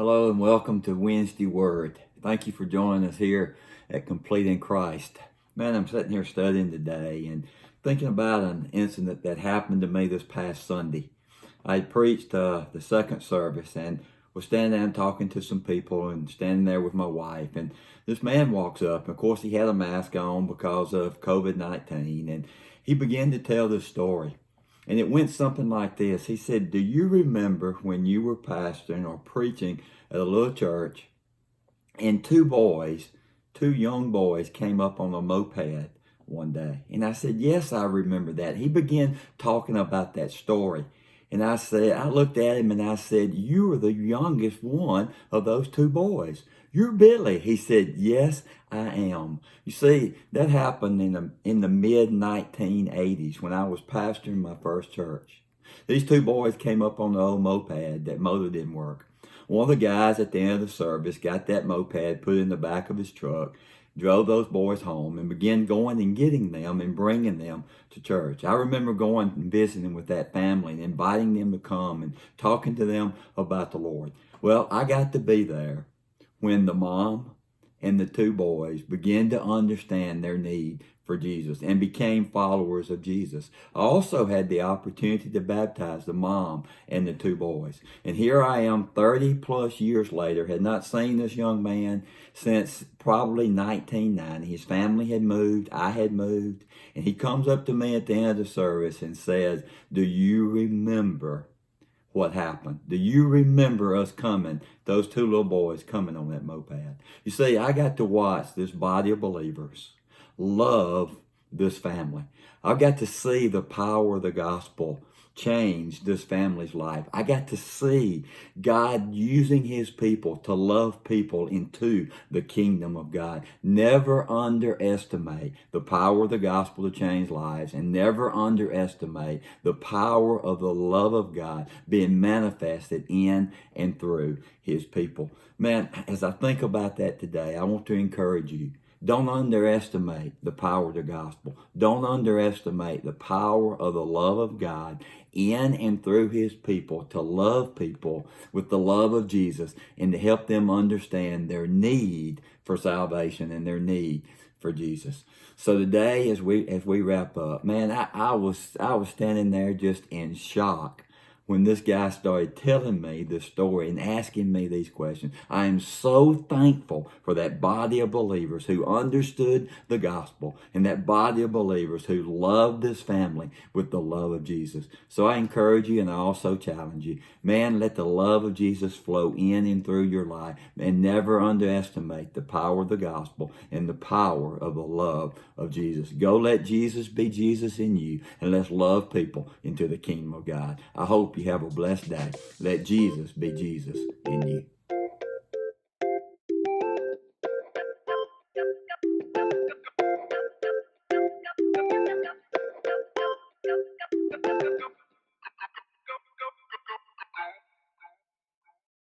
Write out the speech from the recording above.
Hello and welcome to Wednesday Word. Thank you for joining us here at Complete in Christ. Man, I'm sitting here studying today and thinking about an incident that happened to me this past Sunday. I had preached the second service and was standing there and talking to some people and standing there with my wife. And this man walks up. Of course, he had a mask on because of COVID-19. And he began to tell this story. And it went something like this. He said, "Do you remember when you were pastoring or preaching at a little church and two young boys came up on a moped one day?" And I said, "Yes, I remember that." He began talking about that story. And I looked at him and I said, "You are the youngest one of those two boys. You're Billy." He said, "Yes, I am." You see, that happened in the mid 1980s when I was pastoring my first church. These two boys came up on the old moped. That motor didn't work. One of the guys at the end of the service got that moped, put it in the back of his truck, drove those boys home, and began going and getting them and bringing them to church. I remember going and visiting with that family and inviting them to come and talking to them about the Lord. Well, I got to be there when the mom and the two boys began to understand their need for Jesus and became followers of Jesus. I also had the opportunity to baptize the mom and the two boys. And here I am 30 plus years later, had not seen this young man since probably 1990. His family had moved, I had moved, and he comes up to me at the end of the service and says, "Do you remember what happened? Do you remember us coming, those two little boys coming on that moped?" You see, I got to watch this body of believers love this family. I got to see the power of the gospel change this family's life. I got to see God using his people to love people into the kingdom of God. Never underestimate the power of the gospel to change lives, and never underestimate the power of the love of God being manifested in and through his people. Man, as I think about that today, I want to encourage you. Don't underestimate the power of the gospel. Don't underestimate the power of the love of God in and through his people to love people with the love of Jesus and to help them understand their need for salvation and their need for Jesus. So today, as we wrap up, man, I was standing there just in shock when this guy started telling me this story and asking me these questions. I am so thankful for that body of believers who understood the gospel and that body of believers who loved this family with the love of Jesus. So I encourage you and I also challenge you. Man, let the love of Jesus flow in and through your life, and never underestimate the power of the gospel and the power of the love of Jesus. Go let Jesus be Jesus in you, and let's love people into the kingdom of God. I hope you have a blessed day. Let Jesus be Jesus in you.